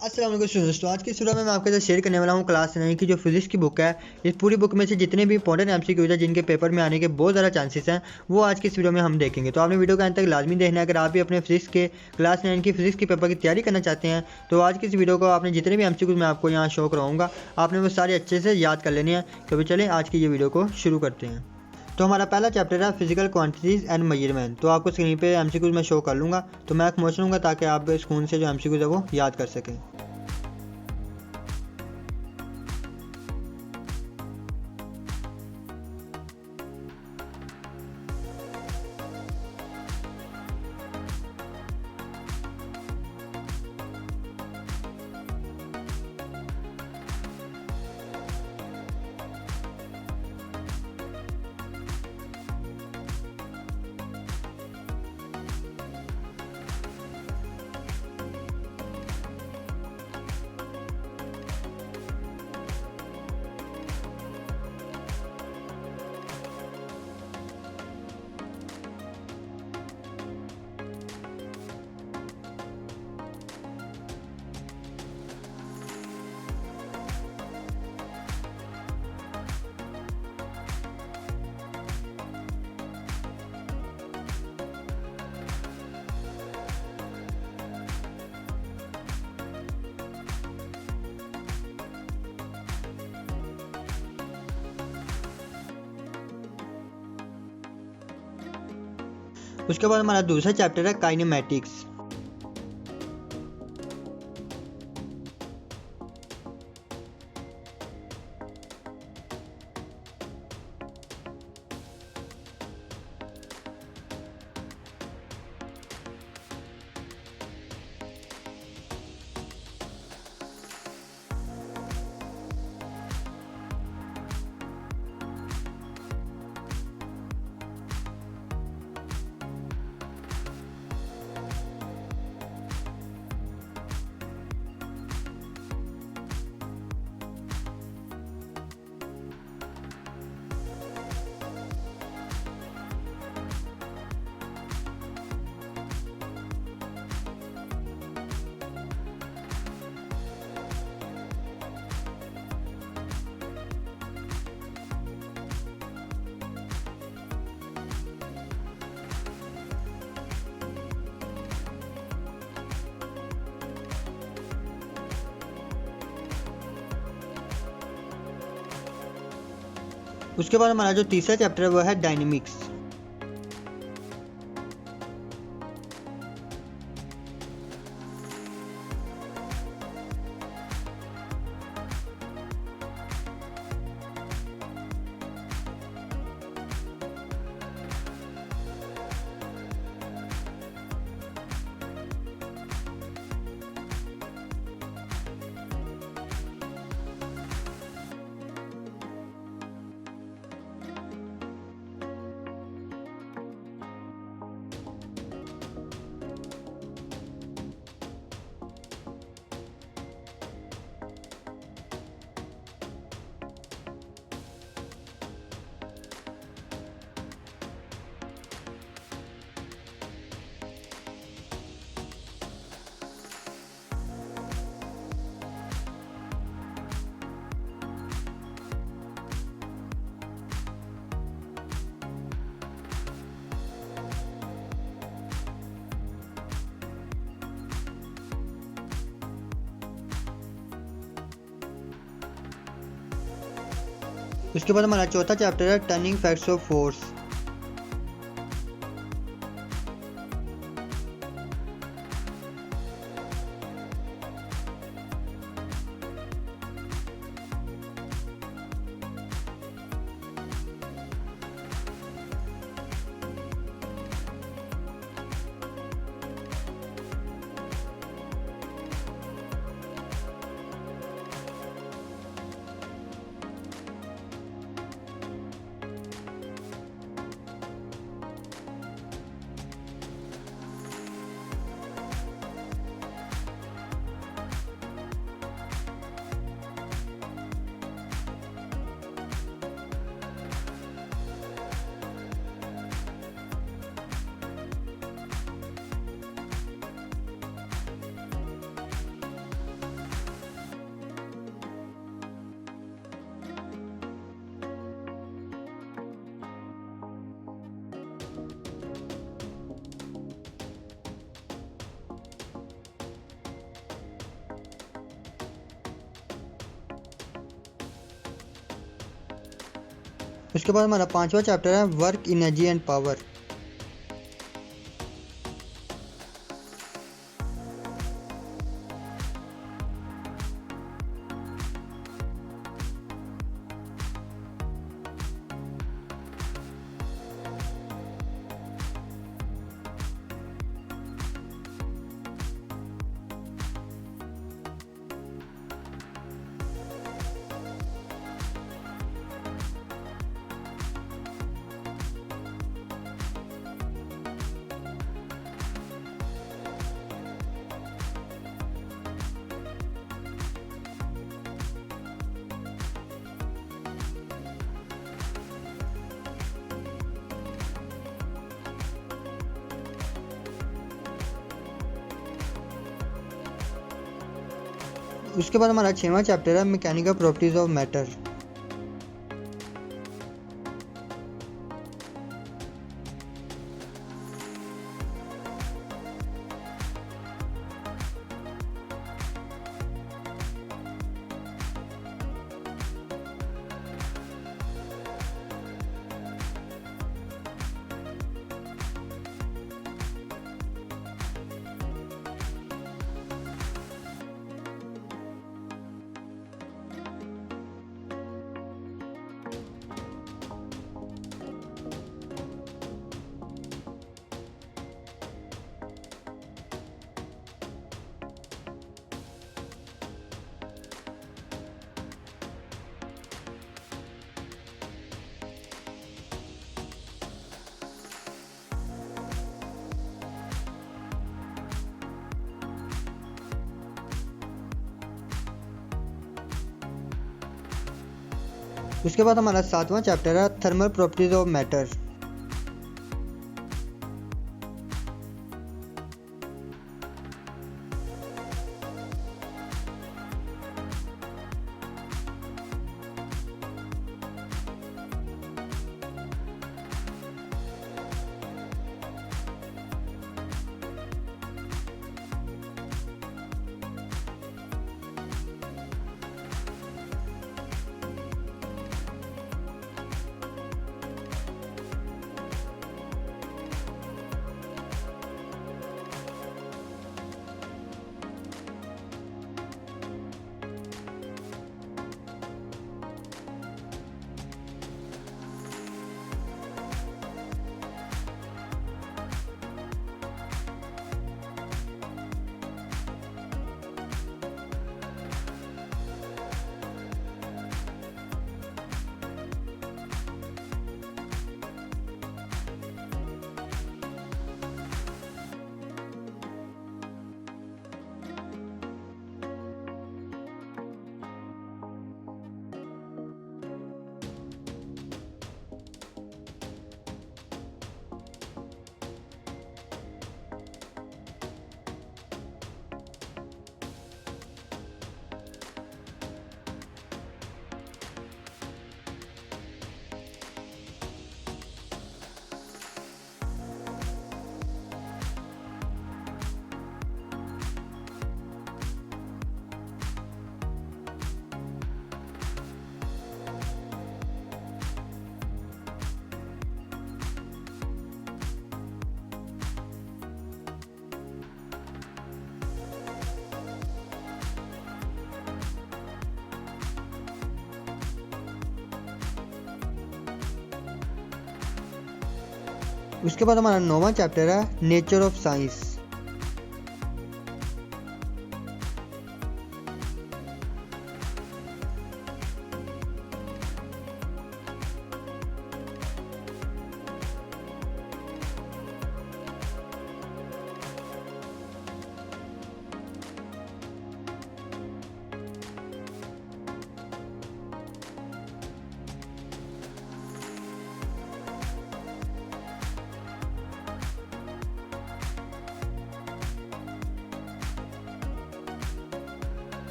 अस्सलाम वालेकुम स्टूडेंट्स। तो आज की इस वीडियो में मैं आपके साथ शेयर करने वाला हूँ क्लास 9 की जो फिजिक्स की बुक है। इस पूरी बुक में से जितने भी इंपॉर्टेंट एमसीक्यूज है जिनके पेपर में आने के बहुत ज़्यादा चांसेस हैं, वो आज की इस वीडियो में हम देखेंगे। तो आपने वीडियो का अंत तक लाजमी देखना है। अगर आप भी अपने फिजिक्स के क्लास 9 की फिजिक्स के पेपर की तैयारी करना चाहते हैं तो आज की इस वीडियो को आपने जितने भी एमसीक्यूज मैं आपको यहाँ शो कराऊंगा आपने वो सारे अच्छे से याद कर लेने हैं। तो अभी चलें आज की ये वीडियो को शुरू करते हैं। तो हमारा पहला चैप्टर है फिजिकल क्वांटिटीज़ एंड मेजरमेंट। तो आपको स्क्रीन पे एमसीक्यूज मैं शो कर लूँगा, तो मैं एक मोच लूँगा ताकि आप स्कूल से जो एमसीक्यूज है वो याद कर सकें। उसके बाद हमारा दूसरा चैप्टर है काइनेमैटिक्स। उसके बाद हमारा जो तीसरा चैप्टर है वो है डायनेमिक्स। उसके बाद हमारा चौथा चैप्टर है टर्निंग फैक्ट्स ऑफ फोर्स। उसके बाद हमारा 5वां चैप्टर है वर्क, एनर्जी एंड पावर। उसके बाद हमारा 6वां चैप्टर है मैकेनिकल प्रॉपर्टीज ऑफ मैटर। उसके बाद हमारा 7वां चैप्टर है थर्मल प्रॉपर्टीज ऑफ मैटर। उसके बाद हमारा 9वां चैप्टर है नेचर ऑफ साइंस।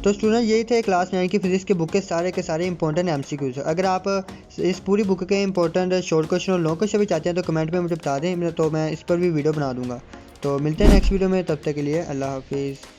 तो स्टूडेंट यही थे क्लास 9 की फिजिक्स की बुक के सारे इंपॉर्टेंट एमसीक्यूज। अगर आप इस पूरी बुक के इंपॉर्टेंट शॉर्ट क्वेश्चन और लॉन्ग क्वेश्चन भी चाहते हैं तो कमेंट में मुझे बता दें, तो मैं इस पर भी वीडियो बना दूंगा। तो मिलते हैं नेक्स्ट वीडियो में, तब तक के लिए अल्लाह हाफिज़।